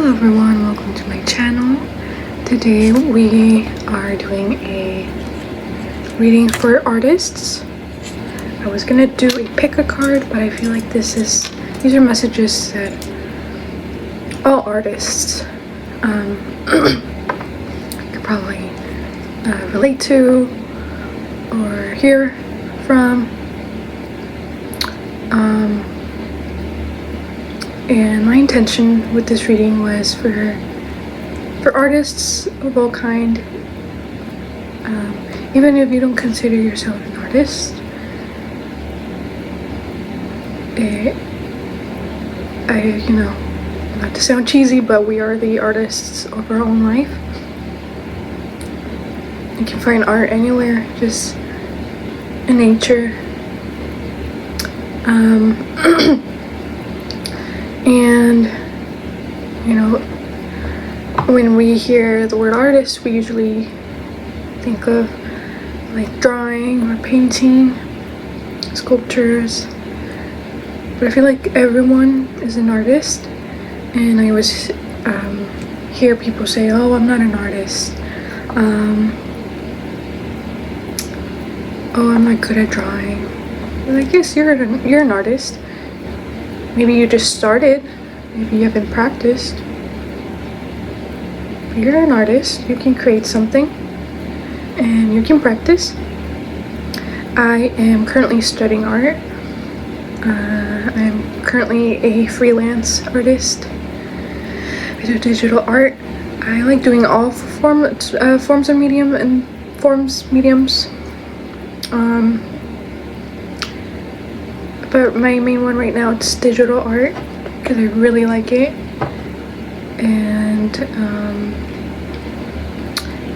Hello everyone, welcome to my channel. Today we are doing a reading for artists. I was gonna do a pick a card, but I feel like these are messages that all artists could probably relate to or hear from. And my intention with this reading was for artists of all kind, even if you don't consider yourself an artist. Not to sound cheesy, but we are the artists of our own life. You can find art anywhere, just in nature. And when we hear the word artist, we usually think of like drawing or painting, sculptures, but I feel like everyone is an artist. And I always hear people say, oh, I'm not an artist, oh, I'm not good at drawing. Like, yes, you're an artist. Maybe you just started, maybe you haven't practiced, but you're an artist. You can create something and you can practice. I am currently studying art. I'm currently a freelance artist. I do digital art. I like doing all forms of mediums. But my main one right now, it's digital art, because I really like it. And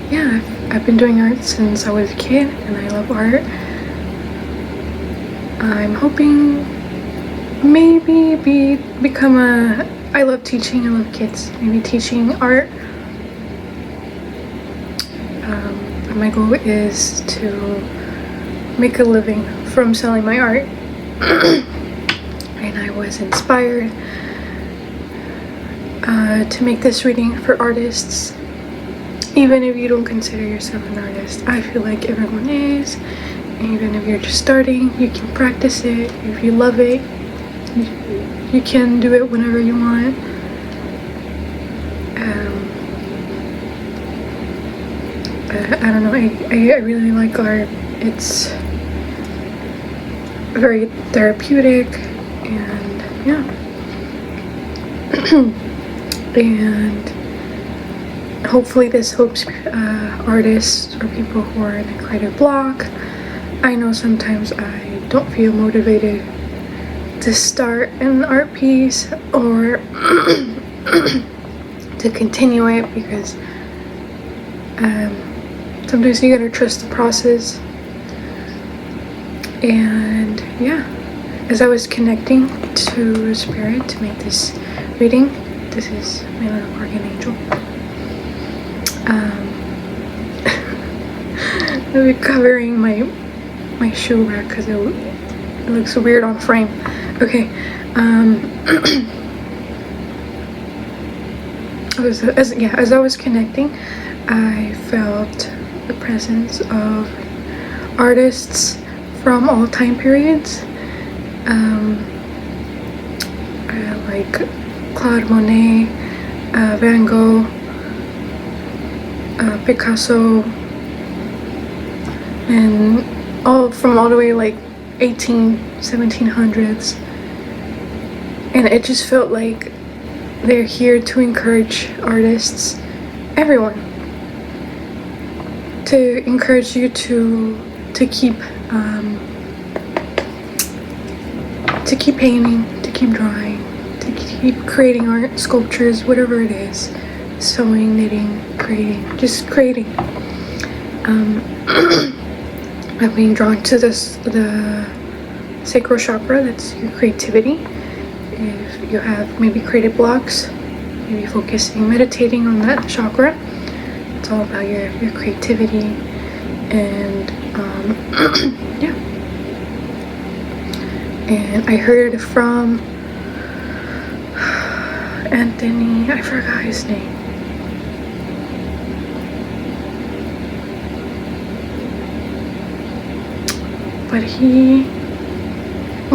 yeah, I've been doing art since I was a kid, and I love art. I'm hoping maybe become I love teaching, I love kids, maybe teaching art. But my goal is to make a living from selling my art. And I was inspired to make this reading for artists. Even if you don't consider yourself an artist, I feel like everyone is. Even if you're just starting, you can practice it. If you love it, you can do it whenever you want. I don't know, I really like art. It's very therapeutic, and yeah. And hopefully this helps artists or people who are in a creative block. I know sometimes I don't feel motivated to start an art piece or to continue it, because sometimes you gotta trust the process. And yeah, as I was connecting to spirit to make this reading, this is my little guardian angel. I'll be covering my shoe rack because it looks weird on frame. Okay. As I was connecting, I felt the presence of artists from all time periods. Like Claude Monet, Van Gogh, Picasso, and all the way like 1700s. And it just felt like they're here to encourage artists, everyone, to encourage you to keep painting, to keep drawing, to keep creating art, sculptures, whatever it is, sewing, knitting, creating, just creating. I'm being drawn to the sacral chakra. That's your creativity. If you have maybe creative blocks, maybe focusing, meditating on that chakra. It's all about your creativity. And yeah. And I heard from Anthony, I forgot his name. But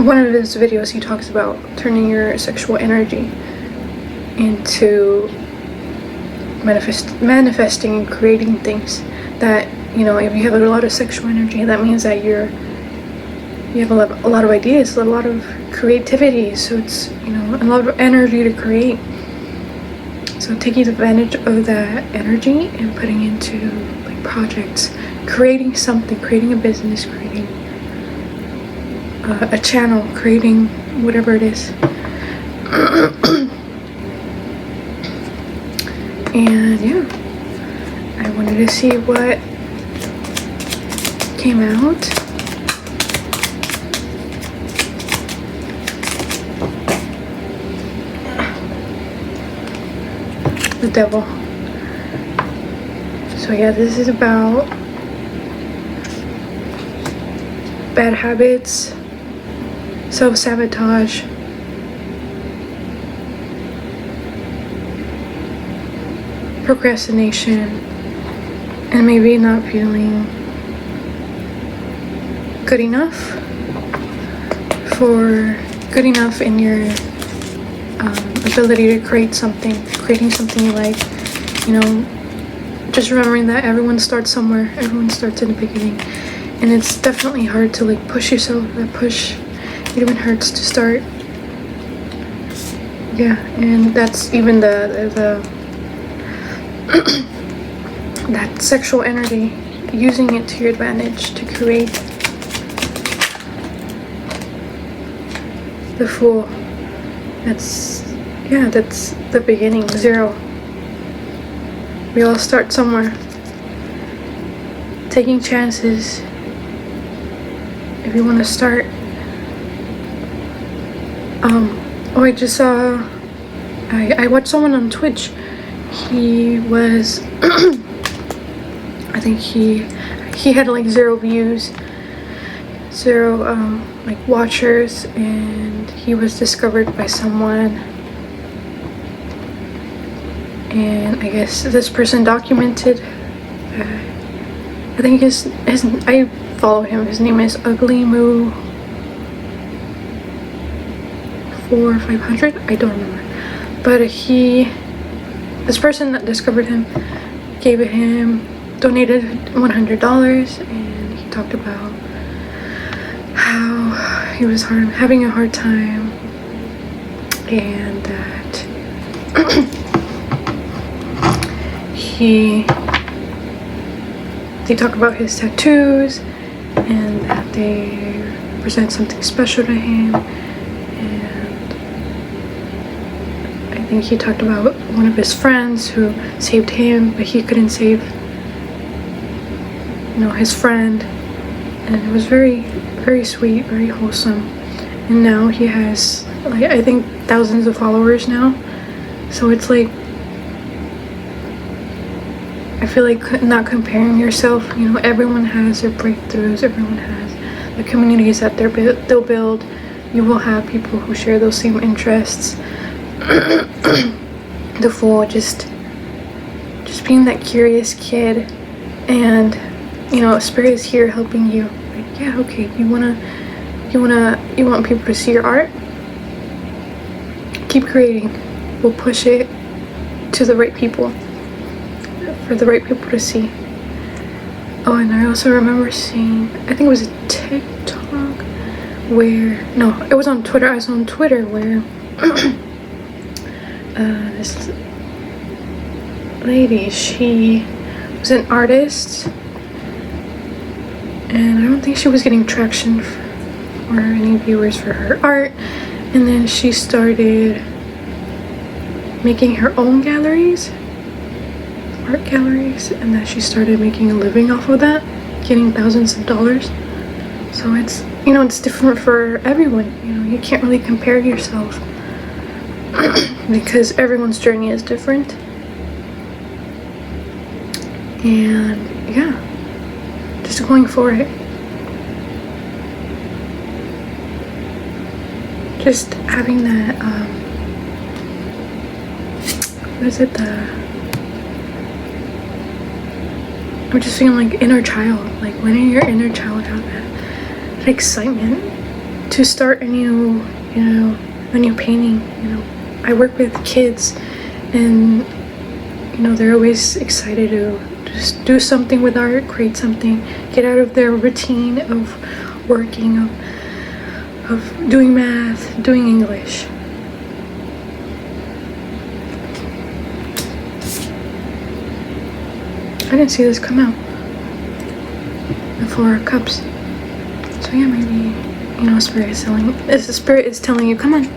one of his videos, he talks about turning your sexual energy into manifesting and creating things that, you know, if you have a lot of sexual energy, that means that you have a lot of ideas, a lot of creativity. So it's, you know, a lot of energy to create. So taking advantage of that energy and putting into like projects, creating something, creating a business, creating a channel, creating whatever it is. And yeah, I wanted to see what came out. The devil. So yeah, this is about bad habits, self-sabotage, procrastination, and maybe not feeling good enough in your ability to creating something you like. You know, just remembering that everyone starts somewhere, everyone starts in the beginning, and it's definitely hard to like push yourself. That push, it even hurts to start. Yeah, and that's even the that sexual energy, using it to your advantage to create. The Fool. That's the beginning, 0. We all start somewhere. Taking chances. If you want to start. I just saw. I watched someone on Twitch. He was. I think he had like 0 views, 0 like watchers, and he was discovered by someone. And I guess this person documented. I think I follow him. His name is Ugly Moo 4500. I don't remember, but this person that discovered him donated $100, and he talked about how he was having a hard time, and that they talk about his tattoos and that they represent something special to him. And I think he talked about one of his friends who saved him, but he couldn't save, you know, his friend. And it was very, very sweet, very wholesome. And now he has, like, I think thousands of followers now. So it's like, I feel like not comparing yourself. You know, everyone has their breakthroughs. Everyone has the communities that they'll build. You will have people who share those same interests. The Fool, just being that curious kid, and you know, Spirit is here helping you. Like, yeah, okay, you want people to see your art? Keep creating. We'll push it to the right people, for the right people to see. Oh, and I also remember seeing, I think it was a TikTok no, it was on Twitter. I was on Twitter where this lady, she was an artist, and I don't think she was getting traction or any viewers for her art. And then she started making her own art galleries, and then she started making a living off of that, getting thousands of dollars. So it's, you know, it's different for everyone. You know, you can't really compare yourself because everyone's journey is different. And yeah, just going for it. Just having that what is it, I'm just feeling like inner child, like letting your inner child have that excitement to start a new painting. I work with kids, and they're always excited to just do something with art, create something, get out of their routine of working, of doing math, doing English. I didn't see this come out. The 4 of Cups. So yeah, maybe Spirit is telling you, come on.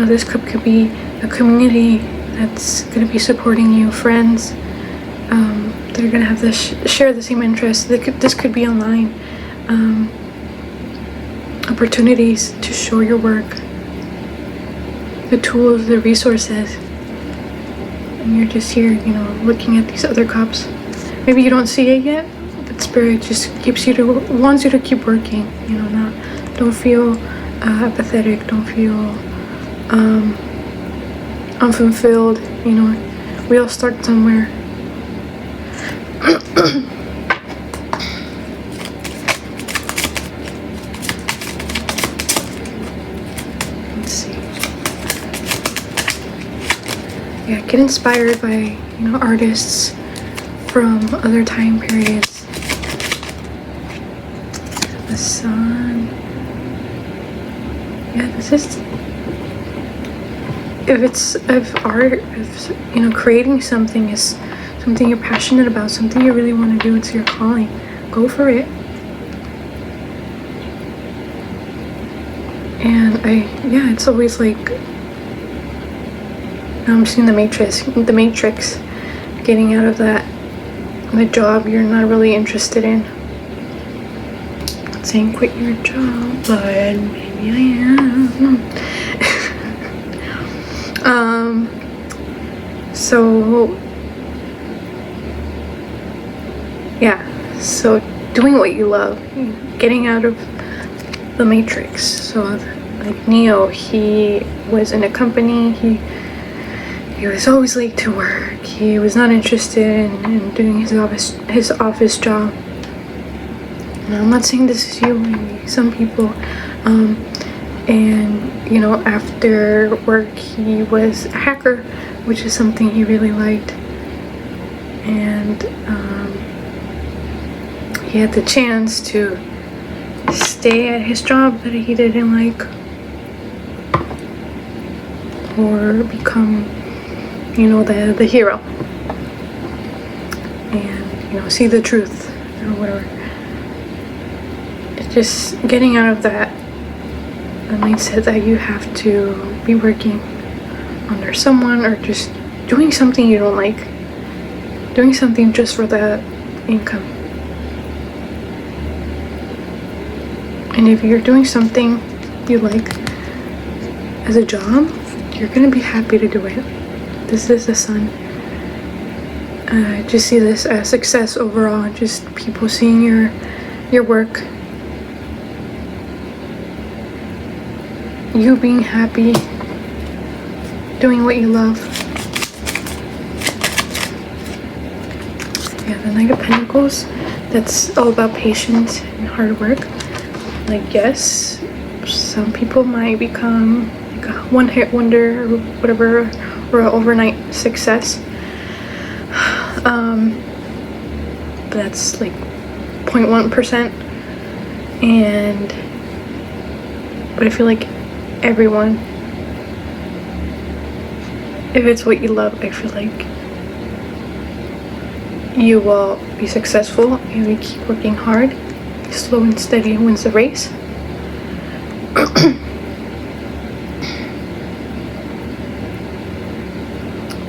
This cup could be a community that's gonna be supporting you, friends. They're gonna have share the same interests. This could be online. Opportunities to show your work, the tools, the resources. And you're just here, looking at these other cups. Maybe you don't see it yet, but Spirit just wants you to keep working. Don't feel apathetic. Don't feel unfulfilled. We all start somewhere. Let's see. Yeah, get inspired by artists from other time periods. The Sun. Yeah, this is, if art, if creating something is something you're passionate about, something you really want to do, it's your calling, go for it. And it's always like, I'm seeing the Matrix, getting out of the job you're not really interested in. Not saying quit your job, but maybe I am. So doing what you love, getting out of the Matrix. So like Neo, he was in a company, he was always late to work, he was not interested in doing his office job. And I'm not saying this is you, maybe some people. And after work he was a hacker, which is something he really liked. And he had the chance to stay at his job that he didn't like, or become the hero, and see the truth, or whatever. It's just getting out of the mindset that you have to be working under someone, or just doing something you don't like, doing something just for the income. And if you're doing something you like as a job, you're gonna be happy to do it. This is the Sun. Just see this as success overall. Just people seeing your work, you being happy, doing what you love. Yeah, the Knight of Pentacles. That's all about patience and hard work. Like, yes, some people might become like a one-hit wonder or whatever, or an overnight success. But that's like 0.1%. But I feel like everyone, if it's what you love, I feel like you will be successful if you keep working hard. Slow and steady wins the race.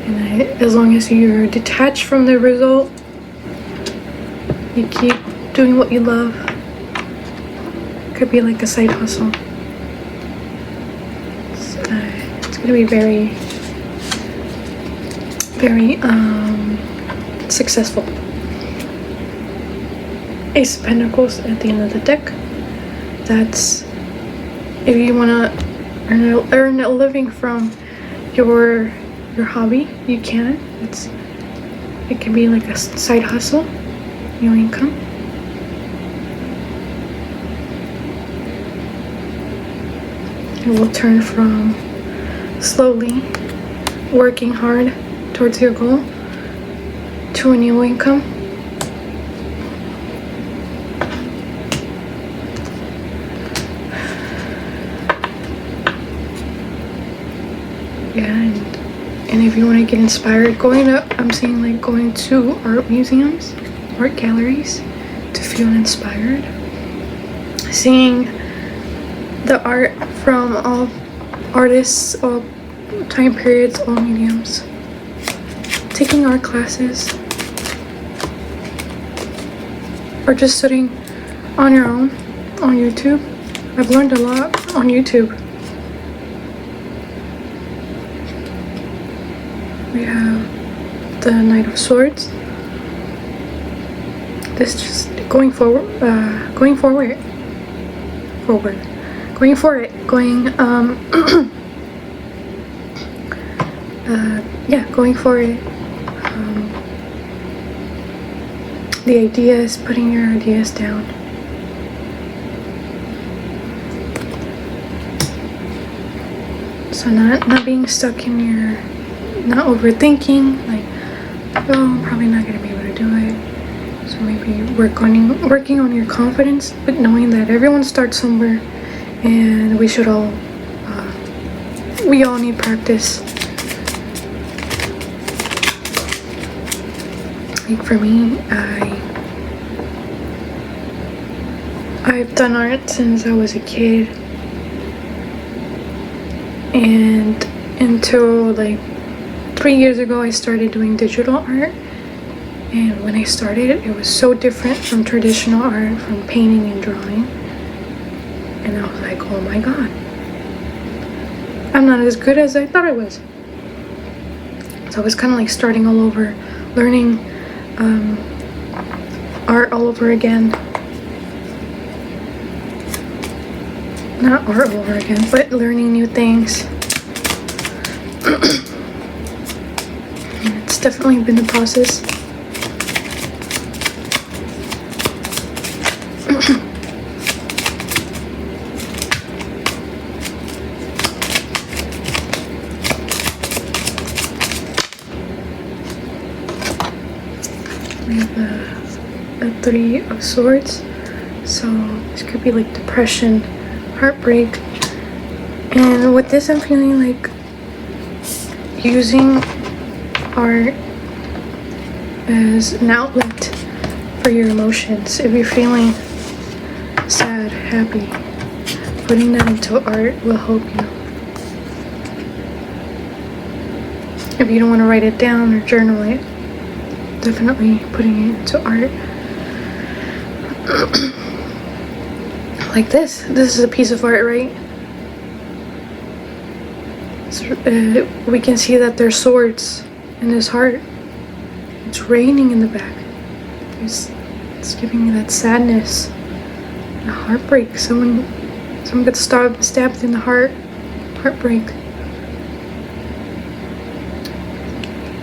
And as long as you're detached from the result, you keep doing what you love. It could be like a side hustle. It's gonna be very, very successful. Ace of Pentacles at the end of the deck. That's if you want to earn a living from your hobby, you can. It can be like a side hustle, new income. It will turn from slowly working hard towards your goal to a new income. Yeah, and if you want to get inspired, I'm saying like going to art museums, art galleries to feel inspired. Seeing the art from all artists, all time periods, all mediums. Taking art classes. Or just sitting on your own on YouTube. I've learned a lot on YouTube. We have the Knight of Swords. This just going forward, going for it, yeah, going for it. The ideas, putting your ideas down. So not being stuck in your, not overthinking, like, oh, I'm probably not gonna be able to do it. So maybe working on your confidence, but knowing that everyone starts somewhere, and we should all, we all need practice. Like for me, I've done art since I was a kid, and until like 3 years ago I started doing digital art. And when I started, it was so different from traditional art, from painting and drawing, and I was like, oh my god, I'm not as good as I thought I was. So I was kind of like starting all over, learning art all over again. Not art all over again, but learning new things. It's definitely been a process. We have a Three of Swords, so this could be like depression, heartbreak, and with this I'm feeling like using art as an outlet for your emotions. If you're feeling sad, happy, putting that into art will help you. If you don't want to write it down or journal it, definitely putting it into art. Like this is a piece of art, right? So, we can see that there's swords in his heart. It's raining in the back. It's giving me that sadness, a heartbreak. Someone got stabbed in the heart. Heartbreak.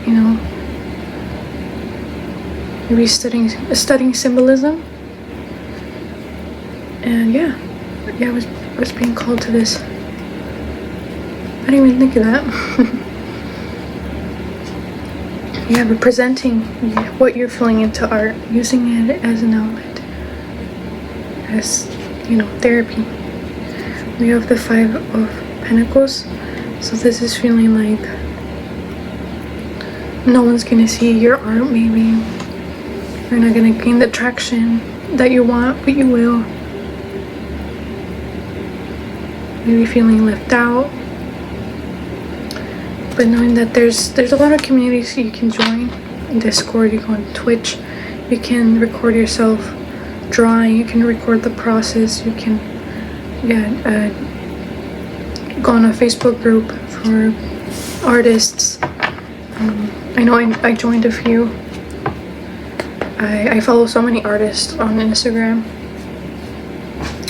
You know, maybe studying symbolism. And yeah, I was being called to this. I didn't even think of that. Yeah, but presenting what you're feeling into art, using it as an outlet, as, you know, therapy. We have the Five of Pentacles, so this is feeling like no one's gonna see your art. Maybe you're not gonna gain the traction that you want, but you will. Maybe feeling left out, but knowing that there's a lot of communities you can join. In Discord, you go on Twitch, you can record yourself drawing, you can record the process, you can go on a Facebook group for artists. I know I joined a few. I follow so many artists on Instagram,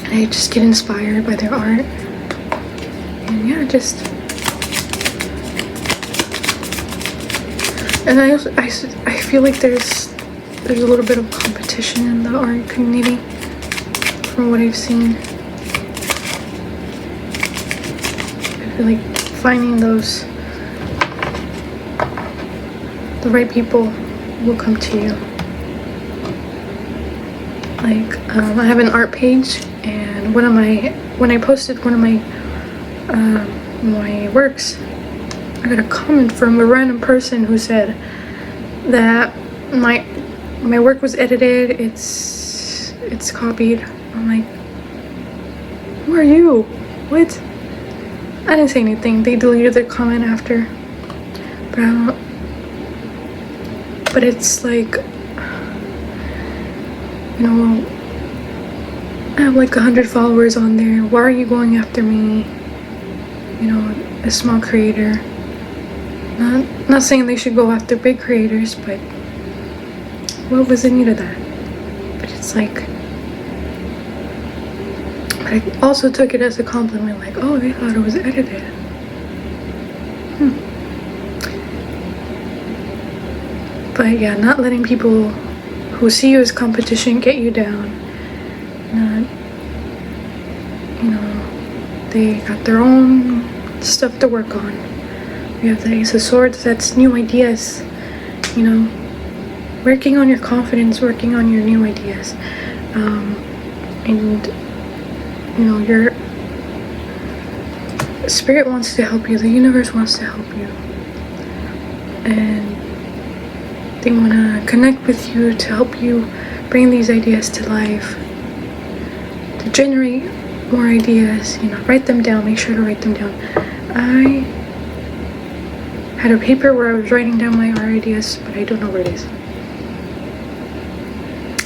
and I just get inspired by their art. And yeah, just And I feel like there's a little bit of competition in the art community from what I've seen. I feel like finding the right people will come to you. Like, I have an art page, and when I posted one of my works, I got a comment from a random person who said that my work was edited, it's copied. I'm like, who are you? What? I didn't say anything. They deleted the comment after. But it's like, you know, I have like 100 followers on there. Why are you going after me? You know, a small creator. Not saying they should go after big creators, but what was the need of that? But it's like, but I also took it as a compliment, like, oh, they thought it was edited. But yeah, not letting people who see you as competition get you down. Not, you know, they got their own stuff to work on. We have the Ace of Swords, that's new ideas, you know, working on your confidence, working on your new ideas. And, you know, your spirit wants to help you, the universe wants to help you. And they want to connect with you to help you bring these ideas to life, to generate more ideas, you know, write them down, make sure to write them down. I had a paper where I was writing down my art ideas, but I don't know where it is.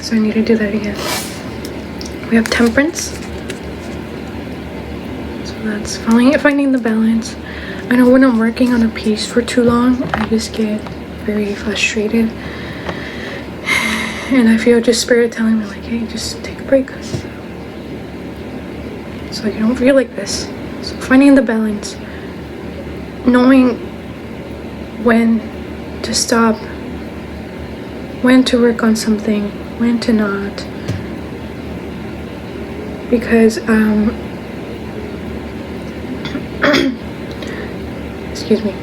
So I need to do that again. We have Temperance. So that's finding the balance. I know when I'm working on a piece for too long, I just get very frustrated. And I feel just spirit telling me like, hey, just take a break. So you don't feel like this. So finding the balance. Knowing when to stop, when to work on something, when to not. Because, excuse me.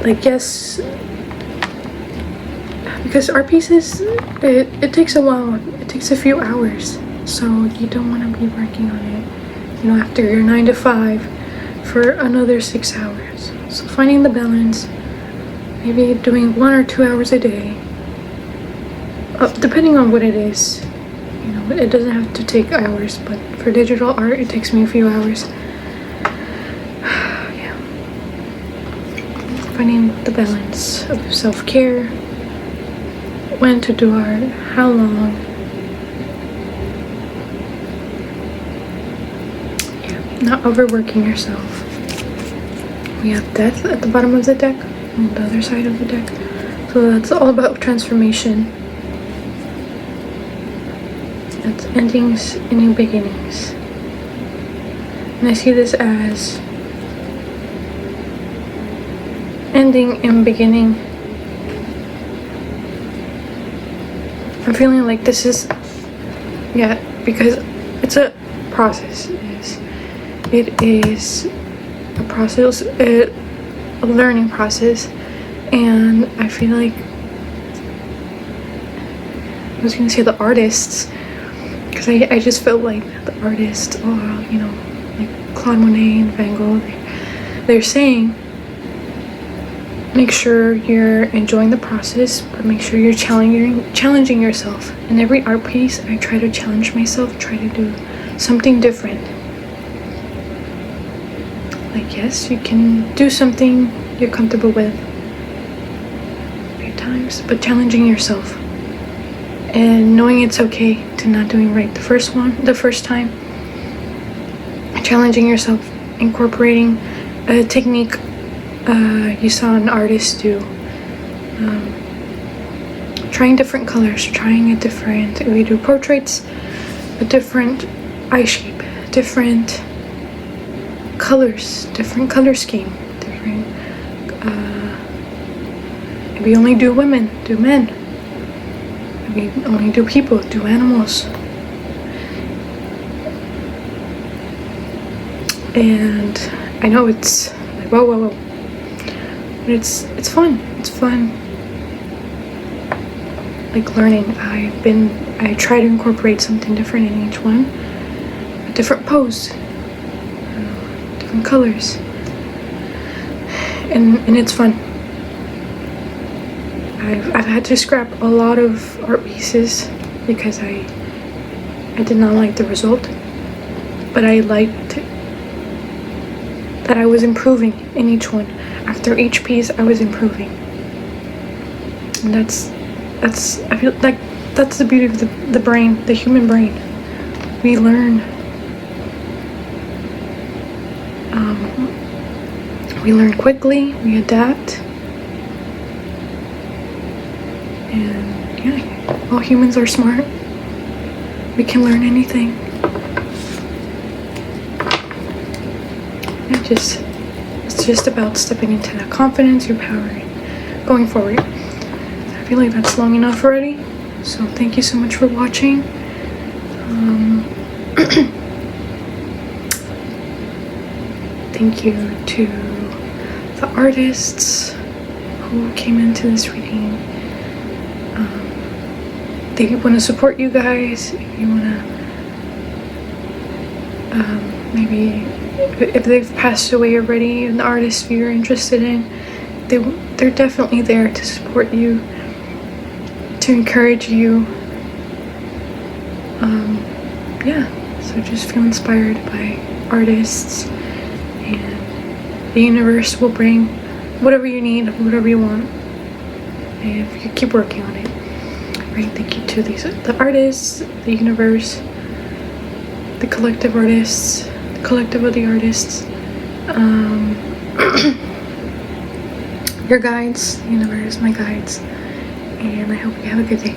Like, yes, because art pieces, it takes a while. It takes a few hours. So you don't want to be working on it, you know, after your 9 to 5 for another 6 hours. So finding the balance, maybe doing 1 or 2 hours a day, depending on what it is. You know, it doesn't have to take hours, but for digital art, it takes me a few hours. Yeah. Finding the balance of self-care, when to do art, how long. Not overworking yourself. We have Death at the bottom of the deck, on the other side of the deck. So that's all about transformation. That's endings and new beginnings. And I see this as ending and beginning. I'm feeling like this is, yeah, because it's a process. It is a process, a learning process, and I feel like, I was gonna say the artists, because I just felt like the artists, you know, like Claude Monet and Van Gogh, they're saying, make sure you're enjoying the process, but make sure you're challenging yourself. In every art piece, I try to challenge myself, try to do something different. Like, yes, you can do something you're comfortable with a few times, but challenging yourself and knowing it's okay to not doing right the first time. Challenging yourself, incorporating a technique you saw an artist do. Trying different colors, we do portraits, a different eye shape, different colors, different color scheme, different If we only do women, do men. If we only do people, do animals. And I know it's like, whoa. But it's fun. It's fun. Like learning. I try to incorporate something different in each one. A different pose. Different colors. And it's fun. I've had to scrap a lot of art pieces because I did not like the result. But I liked that I was improving in each one. After each piece, I was improving. And I feel like that's the beauty of the brain, the human brain. We learn. We learn quickly, we adapt. And yeah, all humans are smart. We can learn anything. It's just about stepping into that confidence, your power, and going forward. I feel like that's long enough already. So thank you so much for watching. Thank you to the artists who came into this reading. They want to support you guys. If you want to maybe if they've passed away already, and the artists you're interested in, they're definitely there to support you, to encourage you. Yeah, so just feel inspired by artists, and the universe will bring whatever you need, whatever you want, if you keep working on it. Right? Thank you to the artists, the universe, the collective artists, the collective of the artists, your guides, the universe, my guides, and I hope you have a good day.